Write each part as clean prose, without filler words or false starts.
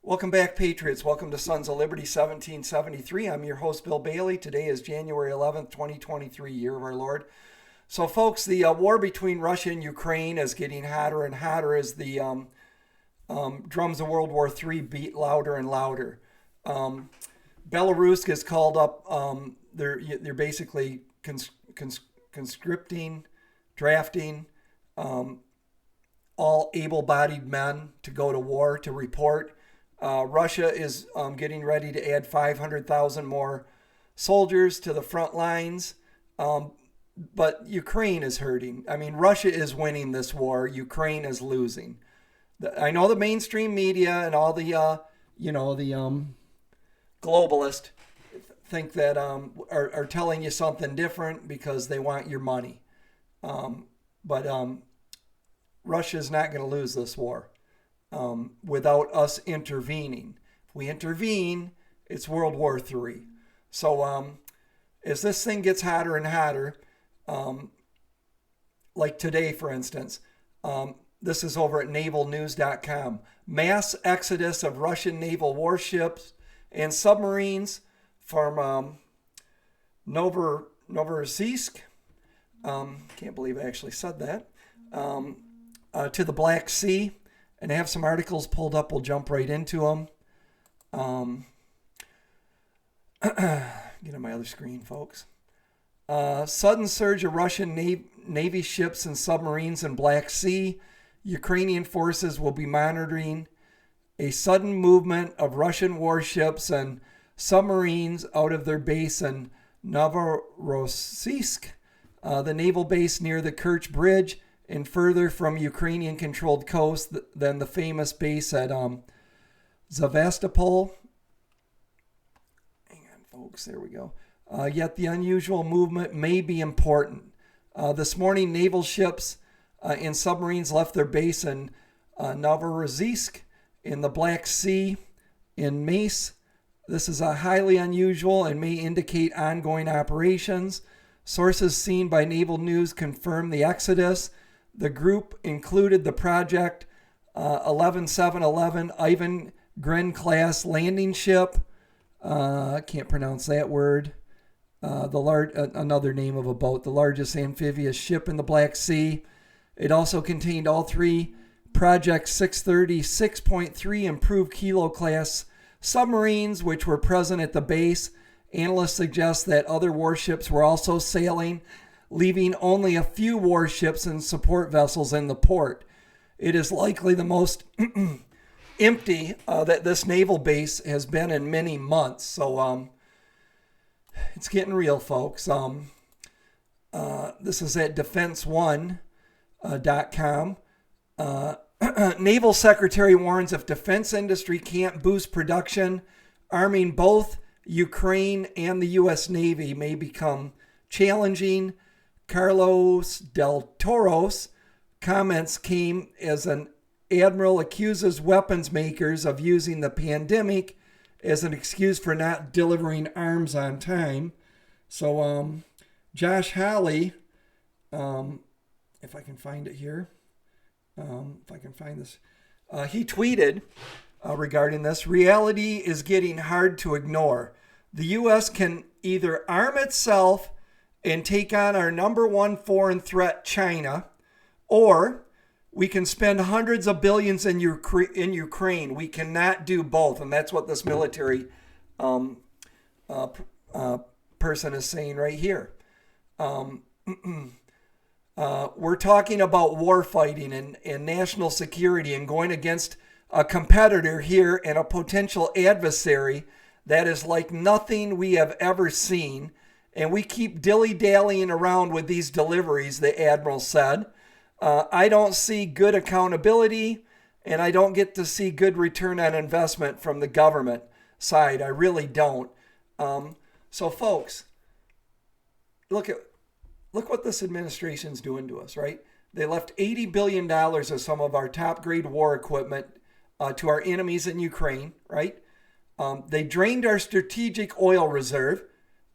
Welcome back, Patriots. Welcome to Sons of Liberty 1773. I'm your host, Bill Bailey. Today is January 11th, 2023, year of our Lord. So, folks, the war between Russia and Ukraine is getting hotter and hotter as the drums of World War III beat louder and louder. Belarus has called up, they're basically conscripting, drafting all able-bodied men to go to war to report. Russia is getting ready to add 500,000 more soldiers to the front lines. But Ukraine is hurting. I mean, Russia is winning this war. Ukraine is losing. I know the mainstream media and all the, globalists think that are telling you something different because they want your money. But Russia is not going to lose this war. Without us intervening. If we intervene, it's World War III. So as this thing gets hotter and hotter, like today, for instance, this is over at navalnews.com. Mass exodus of Russian naval warships and submarines from Novorossiysk, can't believe I actually said that, to the Black Sea. And I have some articles pulled up. We'll jump right into them. Get on my other screen, folks. Sudden surge of Russian Navy ships and submarines in Black Sea. Ukrainian forces will be monitoring a sudden movement of Russian warships and submarines out of their base in Novorossiysk, the naval base near the Kerch Bridge, and further from Ukrainian-controlled coast than the famous base at Sevastopol. Hang on, folks. There we go. Yet the unusual movement may be important. This morning, naval ships and submarines left their base in Novorossiysk in the Black Sea in Mace. This is a highly unusual and may indicate ongoing operations. Sources seen by Naval News confirm the exodus. The group included the Project 11711 Ivan Gren class landing ship. I can't pronounce that word. Another name of a boat, the largest amphibious ship in the Black Sea. It also contained all three Project 630 6.3 improved Kilo class submarines, which were present at the base. Analysts suggest that other warships were also sailing, leaving only a few warships and support vessels in the port. It is likely the most empty that this naval base has been in many months. So it's getting real, folks. This is at defense1.com. Naval Secretary warns if defense industry can't boost production, arming both Ukraine and the U.S. Navy may become challenging. Carlos del Toro's comments came as an admiral accuses weapons makers of using the pandemic as an excuse for not delivering arms on time. So Josh Hawley, if I can find it here, if I can find this, he tweeted regarding this: reality is getting hard to ignore. The U.S. can either arm itself and take on our number one foreign threat, China, or we can spend hundreds of billions in Ukraine. We cannot do both, and that's what this military person is saying right here. We're talking about warfighting and national security and going against a competitor here and a potential adversary that is like nothing we have ever seen. And we keep dilly-dallying around with these deliveries, the Admiral said. I don't see good accountability, and I don't get to see good return on investment from the government side. I really don't. So, folks, look what this administration's doing to us, right? They left $80 billion of some of our top-grade war equipment to our enemies in Ukraine, right? They drained our strategic oil reserve.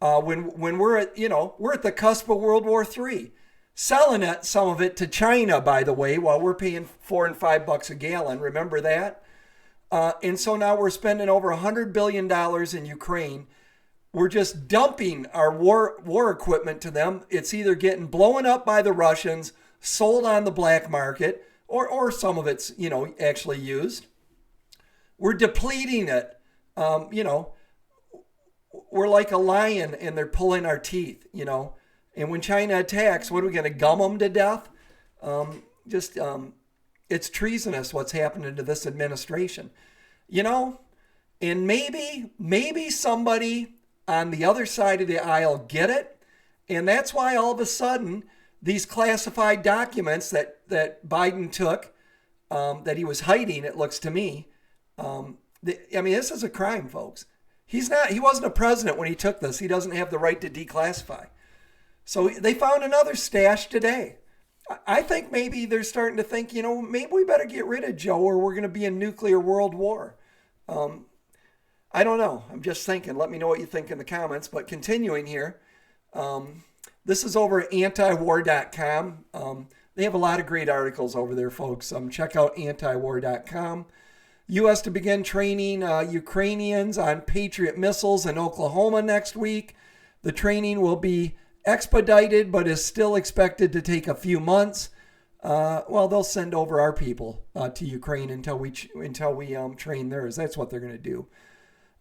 When we're at the cusp of World War III, selling some of it to China, by the way, while we're paying $4 and $5 a gallon. Remember that? And so now we're spending over $100 billion in Ukraine. We're just dumping our war equipment to them. It's either getting blown up by the Russians, sold on the black market, or some of it's, actually used. We're depleting it. We're like a lion and they're pulling our teeth, And when China attacks, what are we going to gum them to death? It's treasonous what's happening to this administration, And maybe somebody on the other side of the aisle get it, and that's why all of a sudden these classified documents that Biden took, that he was hiding, it looks to me. This is a crime, folks. He wasn't a president when he took this. He doesn't have the right to declassify. So they found another stash today. I think maybe they're starting to think, maybe we better get rid of Joe or we're going to be in nuclear world war. I don't know. I'm just thinking. Let me know what you think in the comments. But continuing here, this is over at antiwar.com. They have a lot of great articles over there, folks. Check out antiwar.com. U.S. to begin training Ukrainians on Patriot missiles in Oklahoma next week. The training will be expedited, but is still expected to take a few months. They'll send over our people to Ukraine until we train theirs. That's what they're going to do.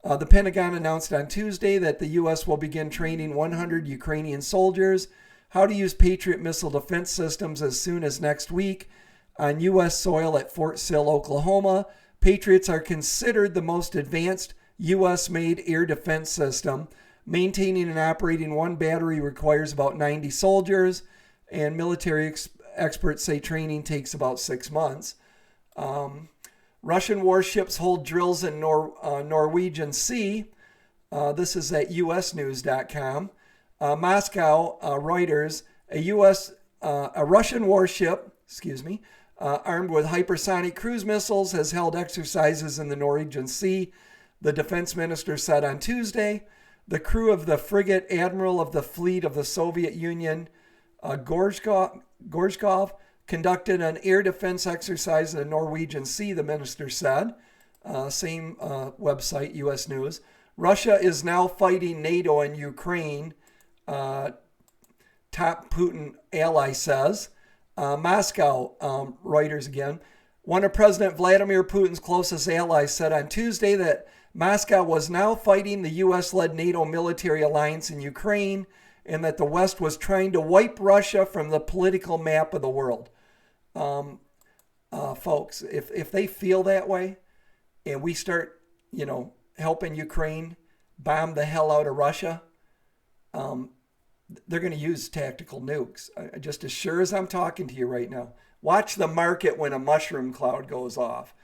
The Pentagon announced on Tuesday that the U.S. will begin training 100 Ukrainian soldiers how to use Patriot missile defense systems as soon as next week on U.S. soil at Fort Sill, Oklahoma. Patriots are considered the most advanced U.S.-made air defense system. Maintaining and operating one battery requires about 90 soldiers, and military experts say training takes about 6 months. Russian warships hold drills in Norwegian Sea. This is at usnews.com. Moscow, Reuters, a Russian warship, armed with hypersonic cruise missiles has held exercises in the Norwegian Sea, the defense minister said on Tuesday. The crew of the frigate Admiral of the Fleet of the Soviet Union, Gorshkov, conducted an air defense exercise in the Norwegian Sea, the minister said. Same website, U.S. News. Russia is now fighting NATO in Ukraine, top Putin ally says. Moscow, Reuters again. One of President Vladimir Putin's closest allies said on Tuesday that Moscow was now fighting the U.S.-led NATO military alliance in Ukraine and that the West was trying to wipe Russia from the political map of the world. Folks, if they feel that way and we start, helping Ukraine bomb the hell out of Russia, they're going to use tactical nukes. Just as sure as I'm talking to you right now. Watch the market when a mushroom cloud goes off.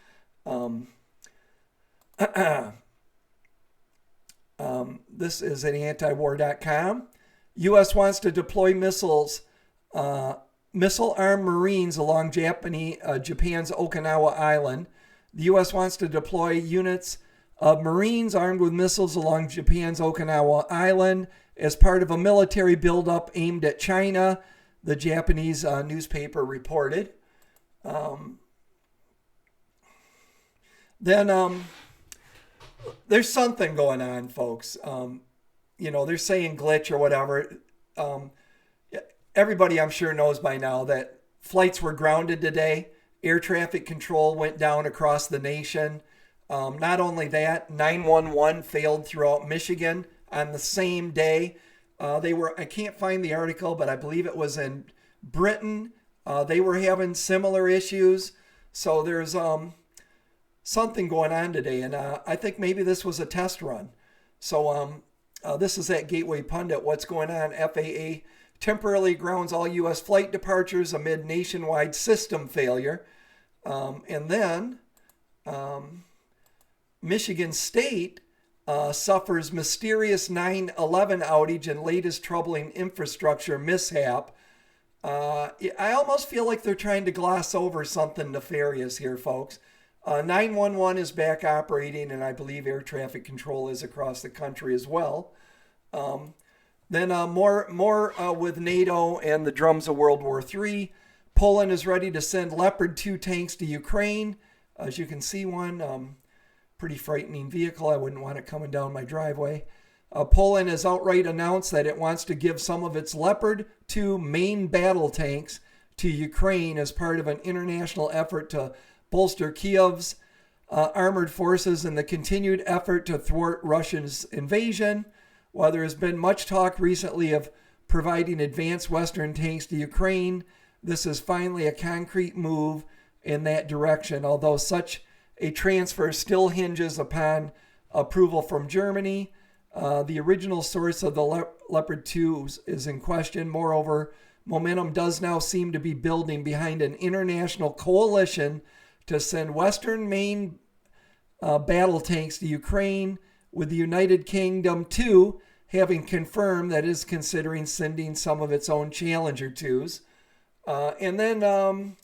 This is at antiwar.com. U.S. wants to deploy missile-armed Marines along Japan's Okinawa Island. The U.S. wants to deploy units of Marines armed with missiles along Japan's Okinawa Island as part of a military buildup aimed at China, the Japanese newspaper reported. There's something going on, folks. They're saying glitch or whatever. Everybody, I'm sure, knows by now that flights were grounded today. Air traffic control went down across the nation. Not only that, 911 failed throughout Michigan on the same day. I can't find the article, but I believe it was in Britain. They were having similar issues. So there's something going on today. And I think maybe this was a test run. So this is at Gateway Pundit. What's going on? FAA temporarily grounds all U.S. flight departures amid nationwide system failure. And then Michigan State suffers mysterious 9/11 outage and latest troubling infrastructure mishap. I almost feel like they're trying to gloss over something nefarious here, folks. 911 is back operating, and I believe air traffic control is across the country as well. Then more with NATO and the drums of World War III. Poland is ready to send Leopard II tanks to Ukraine. As you can see one, pretty frightening vehicle. I wouldn't want it coming down my driveway. Poland has outright announced that it wants to give some of its Leopard II main battle tanks to Ukraine as part of an international effort to bolster Kiev's armored forces in the continued effort to thwart Russia's invasion. While there has been much talk recently of providing advanced Western tanks to Ukraine, this is finally a concrete move in that direction, although such a transfer still hinges upon approval from Germany. The original source of the Leopard 2 is in question. Moreover, momentum does now seem to be building behind an international coalition to send Western main battle tanks to Ukraine, with the United Kingdom too having confirmed that it is considering sending some of its own Challenger 2s. And then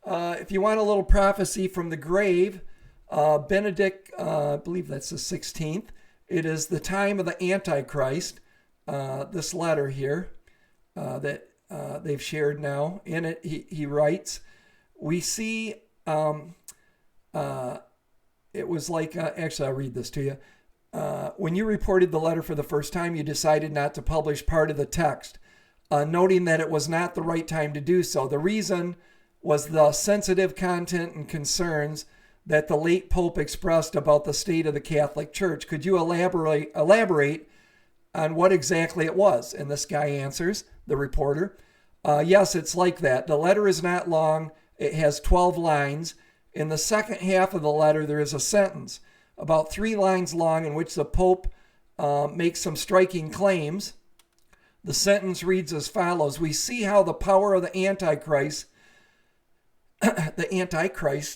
if you want a little prophecy from the grave, Benedict, I believe that's the 16th, it is the time of the Antichrist. This letter here that they've shared now. In it, he writes, we see, it was like, actually, I'll read this to you. When you reported the letter for the first time, you decided not to publish part of the text, noting that it was not the right time to do so. The reason was the sensitive content and concerns that the late Pope expressed about the state of the Catholic Church. Could you elaborate on what exactly it was? And this guy answers, the reporter, yes, it's like that. The letter is not long. It has 12 lines. In the second half of the letter, there is a sentence about 3 lines long in which the Pope makes some striking claims. The sentence reads as follows: we see how the power of the Antichrist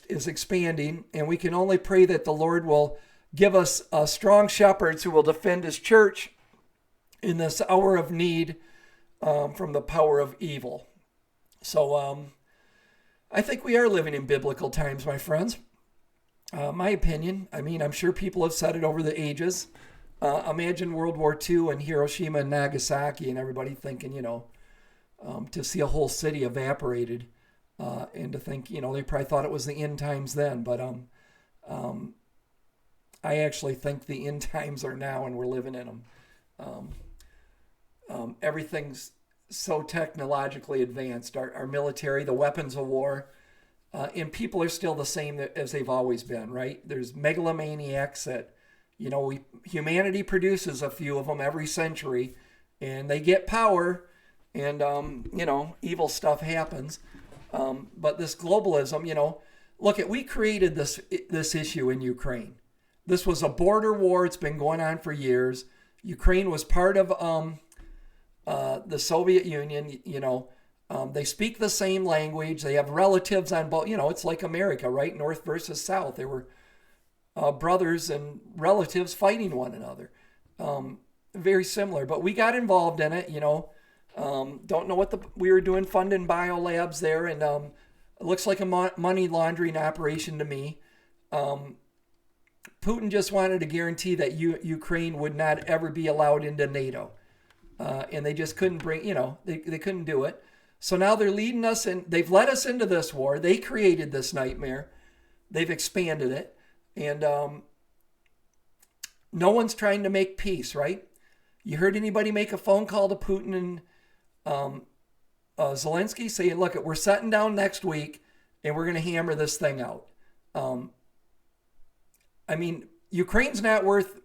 is expanding, and we can only pray that the Lord will give us strong shepherds who will defend his church in this hour of need from the power of evil. So I think we are living in biblical times, my friends. My opinion, I mean, I'm sure people have said it over the ages. Imagine World War II and Hiroshima and Nagasaki and everybody thinking, to see a whole city evaporated and to think, they probably thought it was the end times then. But I actually think the end times are now and we're living in them. Everything's so technologically advanced. Our military, the weapons of war, and people are still the same as they've always been, right? There's megalomaniacs that, humanity produces a few of them every century, and they get power, and, evil stuff happens. But this globalism, we created this issue in Ukraine. This was a border war. It's been going on for years. Ukraine was part of the Soviet Union. They speak the same language. They have relatives on both. It's like America, right? North versus South. They were brothers and relatives fighting one another. Very similar. But we got involved in it, Don't know what we were doing, funding biolabs there. And it looks like a money laundering operation to me. Putin just wanted to guarantee that Ukraine would not ever be allowed into NATO. And they just couldn't bring, they couldn't do it. So now they're leading us in. They've led us into this war. They created this nightmare. They've expanded it. And no one's trying to make peace, right? You heard anybody make a phone call to Putin and Zelensky saying, look, we're sitting down next week and we're going to hammer this thing out. Ukraine's not worth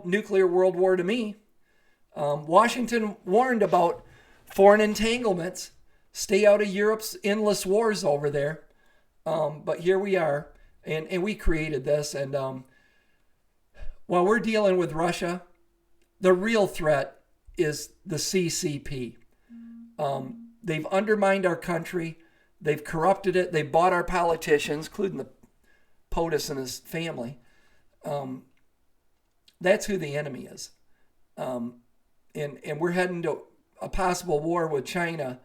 nuclear world war to me. Washington warned about foreign entanglements. Stay out of Europe's endless wars over there. But here we are, and we created this. And while we're dealing with Russia, the real threat is the CCP. They've undermined our country. They've corrupted it. They've bought our politicians, including the POTUS and his family. That's who the enemy is. And we're heading to a possible war with China,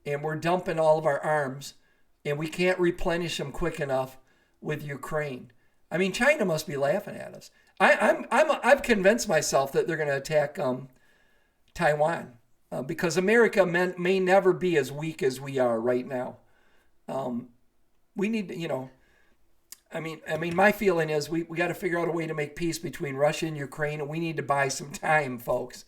and we're dumping all of our arms, and we can't replenish them quick enough with Ukraine. I mean, China must be laughing at us. I've convinced myself that they're going to attack Taiwan because America may never be as weak as we are right now. We need to, My feeling is we got to figure out a way to make peace between Russia and Ukraine, and we need to buy some time, folks.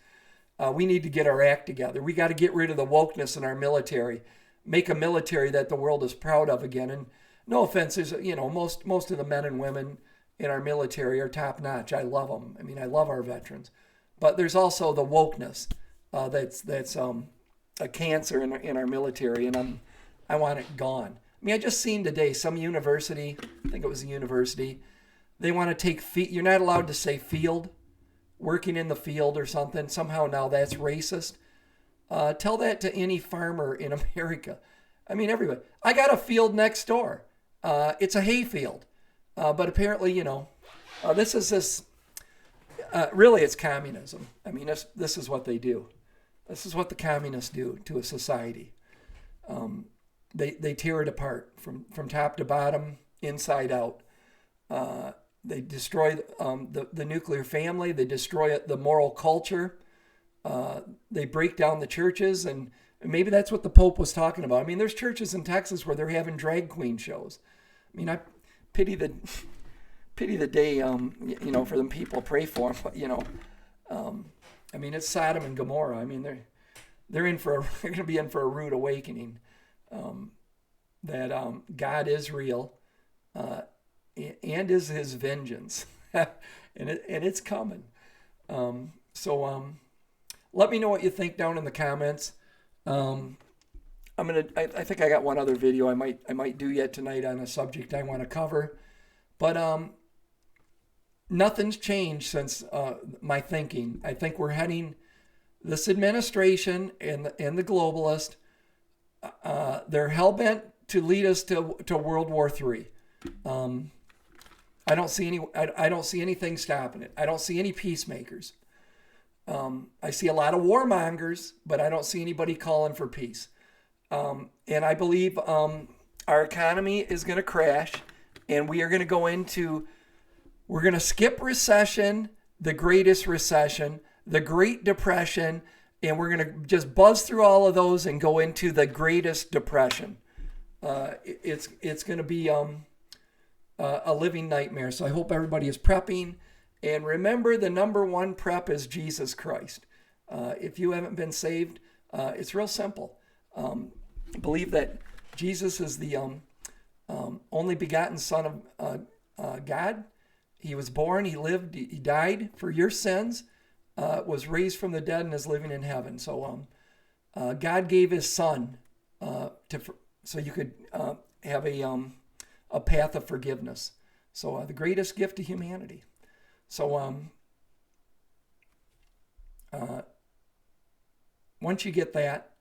We need to get our act together. We got to get rid of the wokeness in our military, make a military that the world is proud of again. And no offense, most of the men and women in our military are top notch. I love them. I love our veterans, but there's also the wokeness that's a cancer in our military, and I want it gone. I just seen today some university, I think it was a university, they want to take you're not allowed to say field, working in the field or something. Somehow now that's racist. Tell that to any farmer in America. Everybody. I got a field next door. It's a hay field. But apparently, really it's communism. This is what they do. This is what the communists do to a society. They tear it apart from top to bottom, inside out. They destroy the nuclear family. They destroy the moral culture. They break down the churches, and maybe that's what the Pope was talking about. There's churches in Texas where they're having drag queen shows. I pity the day, for them people, pray for them. But, it's Sodom and Gomorrah. They're going to be in for a rude awakening. That God is real, and is His vengeance, and it's coming. Let me know what you think down in the comments. I think I got one other video I might do yet tonight on a subject I want to cover, but nothing's changed since my thinking. I think we're heading, this administration and the globalists, they're hell-bent to lead us to World War III. I don't see anything stopping it. I don't see any peacemakers. I see a lot of warmongers, but I don't see anybody calling for peace. And I believe our economy is going to crash, and we are going to we're going to skip recession, the greatest recession, the Great Depression, and we're going to just buzz through all of those and go into the greatest depression. It's going to be a living nightmare. So I hope everybody is prepping. And remember, the number one prep is Jesus Christ. If you haven't been saved, it's real simple. Believe that Jesus is the only begotten Son of God. He was born, He lived, He died for your sins, was raised from the dead, and is living in heaven. So God gave His Son so you could have a path of forgiveness. So the greatest gift to humanity. So once you get that,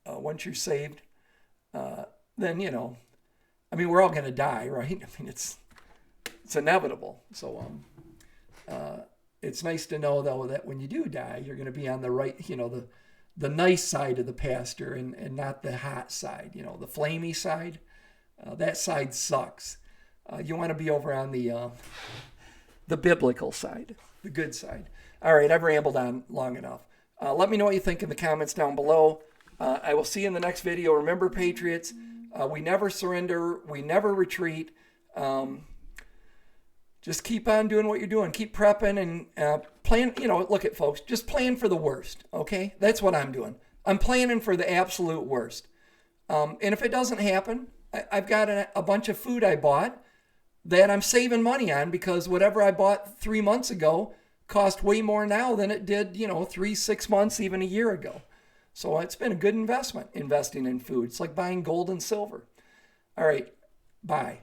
once you're saved, then we're all going to die, right? It's inevitable. So it's nice to know though that when you do die, you're going to be on the right, the nice side of the pasture and not the hot side, the flamey side. That side sucks. You want to be over on the biblical side, the good side. All right, I've rambled on long enough. Let me know what you think in the comments down below. I will see you in the next video. Remember, Patriots, we never surrender. We never retreat. Just keep on doing what you're doing. Keep prepping and plan. Look at folks, just plan for the worst, okay? That's what I'm doing. I'm planning for the absolute worst. And if it doesn't happen, I've got a bunch of food I bought that I'm saving money on, because whatever I bought 3 months ago cost way more now than it did, 3, 6 months, even a year ago. So it's been a good investment, investing in food. It's like buying gold and silver. All right, bye.